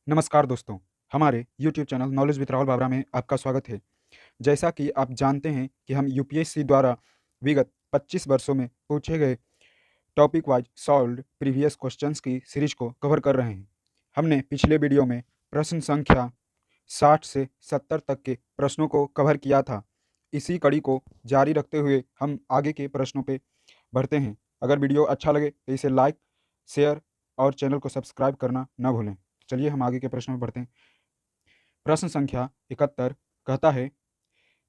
नमस्कार दोस्तों, हमारे YouTube channel knowledge with Rahul Babra में आपका स्वागत है। जैसा कि आप जानते हैं कि हम यूपीएससी द्वारा विगत 25 वर्षों में पूछे गए topic wise solved previous questions की सीरीज को कवर कर रहे हैं। हमने पिछले वीडियो में प्रश्न संख्या 60 से 70 तक के प्रश्नों को कवर किया था। इसी कड़ी को जारी रखते हुए हम आगे के प्रश्नों पे बढ़ते हैं। अगर वीडियो अच्छा लगे तो इसे लाइक, शेयर और चैनल को सब्सक्राइब करना न भूलें। चलिए हम आगे के प्रश्न में बढ़ते हैं। प्रश्न संख्या 71 कहता है,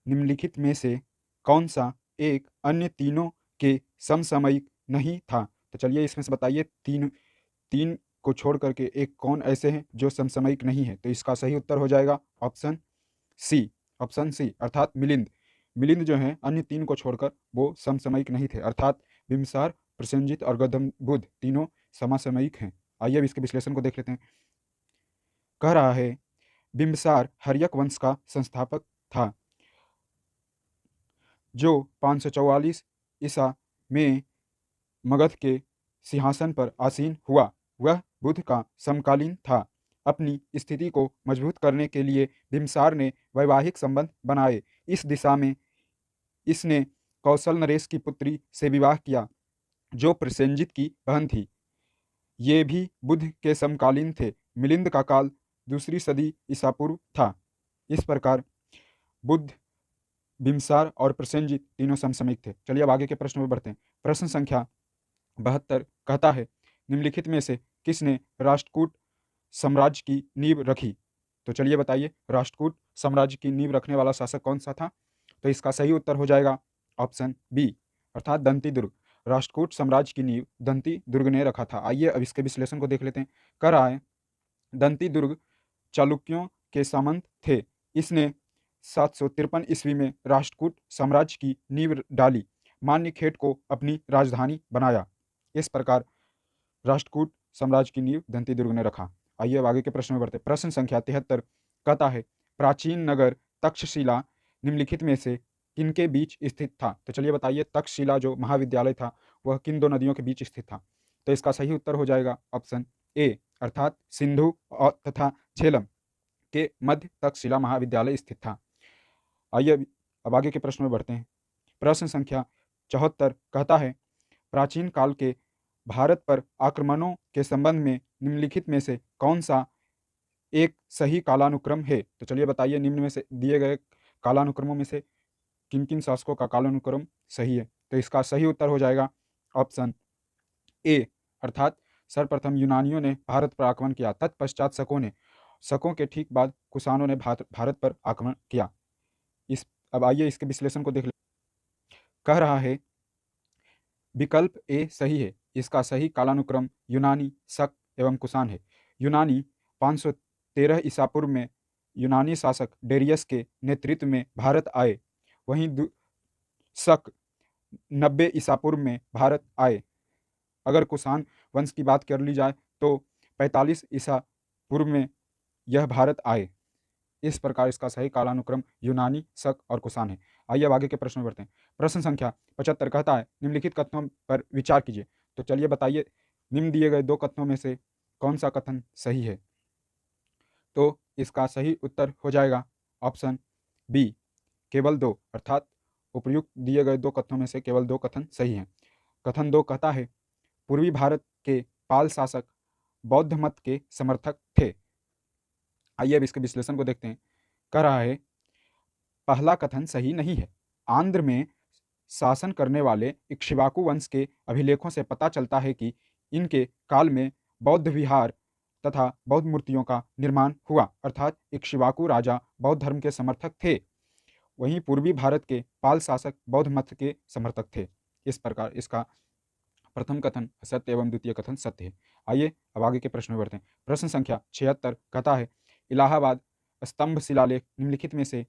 निम्नलिखित में से कौन सा एक अन्य तीनों के समसामयिक नहीं था? तो चलिए इसमें से बताइए, तीन तीन को छोड़ करके एक कौन ऐसे हैं जो समसामयिक नहीं है? तो इसका सही उत्तर हो जाएगा ऑप्शन सी। ऑप्शन सी अर्थात मिलिंद। मिलिंद जो हैं अन्य तीन को छोड़कर वो समसामयिक नहीं थे, अर्थात बिंबिसार, प्रसेनजित और गौतम बुद्ध तीनों समसामयिक हैं। आइए अब इसके विश्लेषण को देख लेते हैं। कह रहा है, बिंबिसार हर्यक वंश का संस्थापक था, जो 544 ईसा में मगध के सिंहासन पर आसीन हुआ। वह बुद्ध का समकालीन था। अपनी स्थिति को मजबूत करने के लिए बिंबिसार ने वैवाहिक संबंध बनाए। इस दिशा में इसने कौशल नरेश की पुत्री से विवाह किया, जो प्रसेनजित की बहन थी। ये भी बुद्ध के समकालीन थे। मिलिंद का काल दूसरी सदी ईसा पूर्व था। इस प्रकार बुद्ध, बिंबिसार और प्रसेनजित तीनों समसामयिक थे। चलिए अब आगे के प्रश्न में बढ़ते हैं। प्रश्न संख्या 72 कहता है, निम्नलिखित में से किसने राष्ट्रकूट साम्राज्य की नींव रखी? तो चलिए बताइए, राष्ट्रकूट साम्राज्य की नींव रखने वाला शासक कौन सा था? तो इसका सही उत्तर हो जाएगा ऑप्शन बी, अर्थात दंती दुर्ग। राष्ट्रकूट साम्राज्य की नींव दंती दुर्ग ने रखा था। आइए अब इसके विश्लेषण को देख लेते हैं। कह रहा है, दंती दुर्ग चालुक्यों के सामंत थे। इसने 753 ईस्वी में राष्ट्रकूट साम्राज्य की नींव डाली। मान्यखेट को अपनी राजधानी बनाया। इस प्रकार राष्ट्रकूट साम्राज्य की नींव दंती दुर्ग ने रखा। आइए अब आगे के प्रश्न में बढ़ते। प्रश्न संख्या 73 कहता है, प्राचीन नगर तक्षशिला निम्नलिखित में से किनके बीच स्थित था? तो चलिए बताइए, तक्षशिला जो महाविद्यालय था वह किन दो नदियों के बीच स्थित था? तो इसका सही उत्तर हो जाएगा ऑप्शन ए, अर्थात सिंधु और तथा झेलम के मध्य तक्षशिला महाविद्यालय स्थित था। आइए अब आगे के प्रश्न में बढ़ते हैं। प्रश्न संख्या 74 कहता है, प्राचीन काल के भारत पर आक्रमणों के संबंध में निम्नलिखित में से कौन सा एक सही कालानुक्रम है? तो चलिए बताइए, निम्न में से दिए गए कालानुक्रमों में से किन किन शासकों का कालानुक्रम सही है? तो इसका सही उत्तर हो जाएगा ऑप्शन ए, अर्थात सर्वप्रथम यूनानियों ने भारत पर आक्रमण किया, तत्पश्चात शकों के ठीक बाद कुषाणों ने भारत पर आक्रमण किया। इस अब आइए इसके विश्लेषण को देख ले। कह रहा है, विकल्प ए सही है। इसका सही कालानुक्रम यूनानी, शक एवं कुषाण है। यूनानी 513 ईसा पूर्व में यूनानी शासक डेरियस के नेतृत्व में भारत आए। वहीं शक 90 ईसा पूर्व में भारत आए। अगर कुषाण वंश की बात कर ली जाए तो 45 ईसा पूर्व में यह भारत आए। इस प्रकार इसका सही कालानुक्रम यूनानी, शक और कुषाण है। आइए अब आगे के प्रश्न में बढ़ते हैं। प्रश्न संख्या 75 कहता है, निम्नलिखित कथनों पर विचार कीजिए। तो चलिए बताइए, निम्न दिए गए दो कथनों में से कौन सा कथन सही है? तो इसका सही उत्तर हो जाएगा ऑप्शन बी, केवल दो, अर्थात उपयुक्त दिए गए दो कथनों में से केवल दो कथन सही हैं। कथन दो कहता है, पूर्वी भारत के पाल शासक बौद्ध मत के समर्थक थे। आइए अब इसके विश्लेषण को देखते हैं। कह रहा है, पहला कथन सही नहीं है। आंध्र में शासन करने वाले इक्ष्वाकु वंश के अभिलेखों से पता चलता है कि इनके काल में बौद्ध विहार तथा बौद्ध मूर्तियों का निर्माण हुआ, अर्थात इक्ष्वाकु राजा बौद्ध धर्म के समर्थक थे। वहीं पूर्वी भारत के पाल शासक बौद्ध मत के समर्थक थे। इस प्रकार इसका प्रथम कथन सत्य एवं द्वितीय कथन सत्य है। आइए अब आगे के प्रश्न में बढ़ते हैं। प्रश्न संख्या 76 कहता है, इलाहाबाद स्तंभ शिलालेख निम्नलिखित में से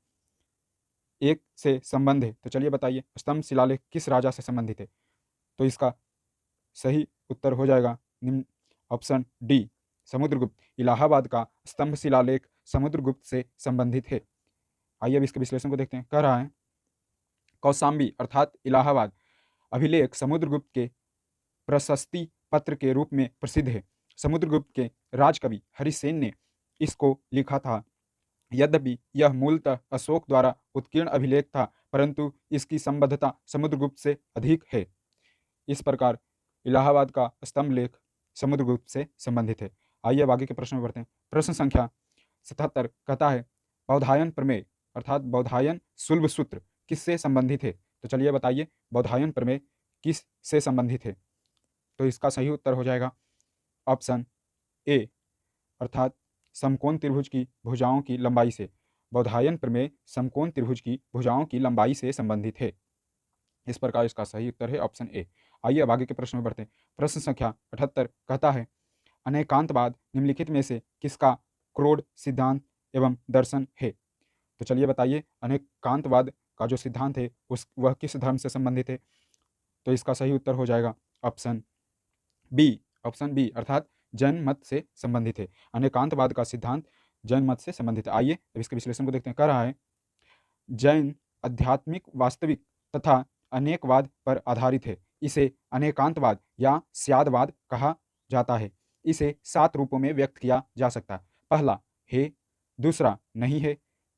एक से संबंध है। तो चलिए बताइए, स्तंभ शिलालेख किस राजा से संबंधित है? तो इसका सही उत्तर हो जाएगा निम्न ऑप्शन डी, समुद्रगुप्त। इलाहाबाद का स्तंभ शिलालेख समुद्रगुप्त से संबंधित है। आइए अब इसके विश्लेषण को देखते हैं। कह रहा है, कौशाम्बी अर्थात इलाहाबाद अभिलेख समुद्रगुप्त के प्रशस्ति पत्र के रूप में प्रसिद्ध है। समुद्रगुप्त के राजकवि हरिसेन ने इसको लिखा था। यद्यपि यह मूलतः अशोक द्वारा उत्कीर्ण अभिलेख था, परंतु इसकी संबद्धता समुद्रगुप्त से अधिक है। इस प्रकार इलाहाबाद का स्तंभ लेख समुद्रगुप्त से संबंधित है। आइए अब आगे के प्रश्न में बढ़ते हैं। प्रश्न संख्या 77 कहता है बौधायन प्रमेय अर्थात बौधायन शुल्ब सूत्र किससे संबंधित है? तो चलिए बताइए बौधायन प्रमेय किस से संबंधित है? तो इसका सही उत्तर हो जाएगा ऑप्शन ए अर्थात समकोण त्रिभुज की भुजाओं की लंबाई से। बौधायन प्रमेय समकोण त्रिभुज की भुजाओं की लंबाई से संबंधित है। इस प्रकार इसका सही उत्तर है ऑप्शन ए। आइए अब आगे के प्रश्न में बढ़ते हैं। प्रश्न संख्या 78 कहता है अनेकांतवाद निम्नलिखित में से किसका क्रोड सिद्धांत एवं दर्शन है? तो चलिए बताइए अनेकांतवाद का जो सिद्धांत है उस वह किस धर्म से संबंधित है? तो इसका सही उत्तर हो जाएगा ऑप्शन बी अर्थात जैन मत से संबंधित है। अनेकांतवाद का सिद्धांत जैन मत से संबंधित है। आइए अब इसके विश्लेषण को देखते हैं। कह रहा है जैन आध्यात्मिक वास्तविक तथा अनेकवाद पर आधारित है। इसे अनेकांतवाद या स्यादवाद कहा जाता है। इसे 7 रूपों में व्यक्त किया जा सकता है। पहला है, दूसरा नहीं है,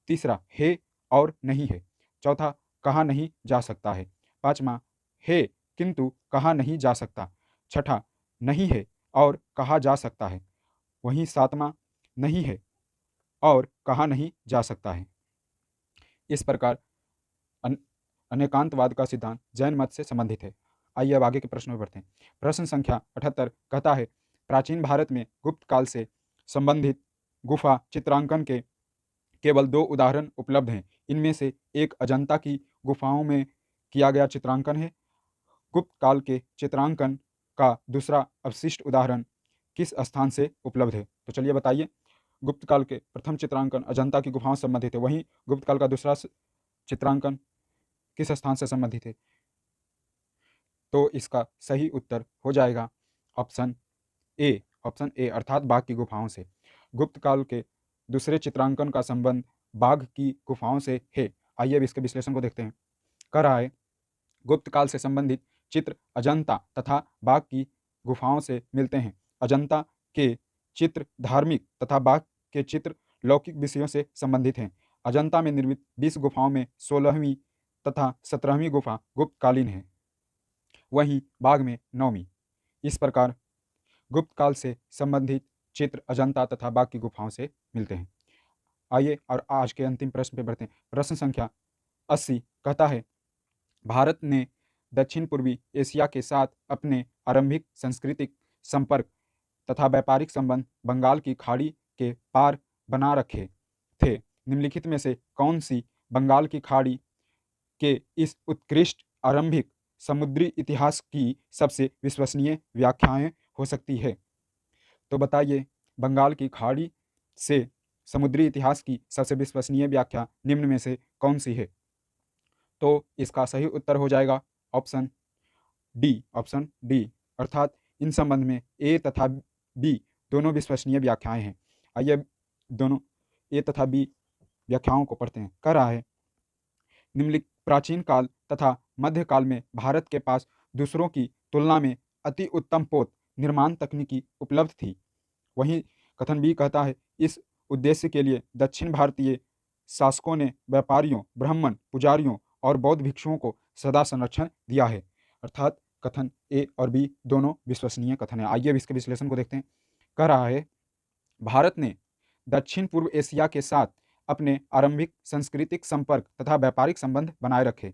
तीसरा है और नहीं है, चौथा कहा नहीं जा सकता है, पांचवा है किंतु कहा नहीं जा सकता, छठा नहीं है और कहा जा सकता है, वहीं सातवां नहीं है और कहा नहीं जा सकता है। इस प्रकार अनेकांतवाद का सिद्धांत जैन मत से संबंधित है। आइए अब आगे के प्रश्न में बढ़ते हैं। प्रश्न संख्या 78 कहता है प्राचीन भारत में गुप्त काल से संबंधित गुफा चित्रांकन के केवल 2 उदाहरण उपलब्ध हैं। इनमें से एक अजंता की गुफाओं में किया गया चित्रांकन है। गुप्त काल के चित्रांकन का दूसरा अवशिष्ट उदाहरण किस स्थान से उपलब्ध है? तो चलिए बताइए गुप्त काल के प्रथम चित्रांकन अजंता की गुफाओं से संबंधित है, वहीं गुप्त काल का दूसरा चित्रांकन किस स्थान से संबंधित है? तो इसका सही उत्तर हो जाएगा ऑप्शन ए अर्थात बाघ की गुफाओं से। गुप्त काल के दूसरे चित्रांकन का संबंध बाघ की गुफाओं से है। आइए अब इसके विश्लेषण को देखते हैं। कह रहा है गुप्त काल से संबंधित चित्र अजंता तथा बाघ की गुफाओं से मिलते हैं। अजंता के चित्र धार्मिक तथा बाघ के चित्र लौकिक विषयों से संबंधित हैं। अजंता में निर्मित 20 गुफाओं में 16वीं तथा 17वीं गुफा गुप्तकालीन है, वहीं बाघ में 9वीं। इस प्रकार गुप्त काल से संबंधित चित्र अजंता तथा बाघ की गुफाओं से मिलते हैं। आइए और आज के अंतिम प्रश्न पे बढ़ते हैं। प्रश्न संख्या 80 कहता है भारत ने दक्षिण पूर्वी एशिया के साथ अपने आरंभिक सांस्कृतिक संपर्क तथा व्यापारिक संबंध बंगाल की खाड़ी के पार बना रखे थे। निम्नलिखित में से कौन सी बंगाल की खाड़ी के इस उत्कृष्ट आरंभिक समुद्री इतिहास की सबसे विश्वसनीय व्याख्याएं हो सकती है? तो बताइए बंगाल की खाड़ी से समुद्री इतिहास की सबसे विश्वसनीय व्याख्या निम्न में से कौन सी है? तो इसका सही उत्तर हो जाएगा ऑप्शन डी अर्थात इन संबंध में ए तथा बी दोनों विश्वसनीय व्याख्याएं हैं। आइए दोनों ए तथा बी व्याख्याओं को पढ़ते हैं। कह रहा है निम्नलिखित प्राचीन काल तथा मध्यकाल में भारत के पास दूसरों की तुलना में अति उत्तम पोत निर्माण तकनीकी उपलब्ध थी। वहीं कथन बी कहता है इस उद्देश्य के लिए दक्षिण भारतीय शासकों ने व्यापारियों, ब्राह्मण, पुजारियों और बौद्ध भिक्षुओं को सदा संरक्षण दिया है। अर्थात कथन ए और बी दोनों विश्वसनीय कथन है। आइए अब इसके विश्लेषण को देखते हैं। कह रहा है भारत ने दक्षिण पूर्व एशिया के साथ अपने आरंभिक सांस्कृतिक संपर्क तथा व्यापारिक संबंध बनाए रखे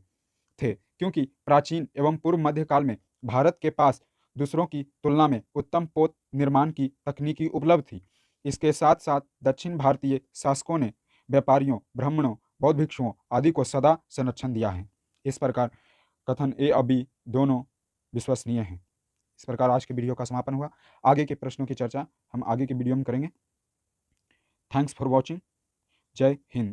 थे, क्योंकि प्राचीन एवं पूर्व मध्यकाल में भारत के पास दूसरों की तुलना में उत्तम पोत निर्माण की तकनीकी उपलब्ध थी। इसके साथ साथ दक्षिण भारतीय शासकों ने व्यापारियों, ब्राह्मणों, बौद्ध भिक्षुओं आदि को सदा संरक्षण दिया है। इस प्रकार कथन ए और बी दोनों विश्वसनीय हैं। इस प्रकार आज के वीडियो का समापन हुआ। आगे के प्रश्नों की चर्चा हम आगे के वीडियो में करेंगे। Thanks for watching. जय हिंद।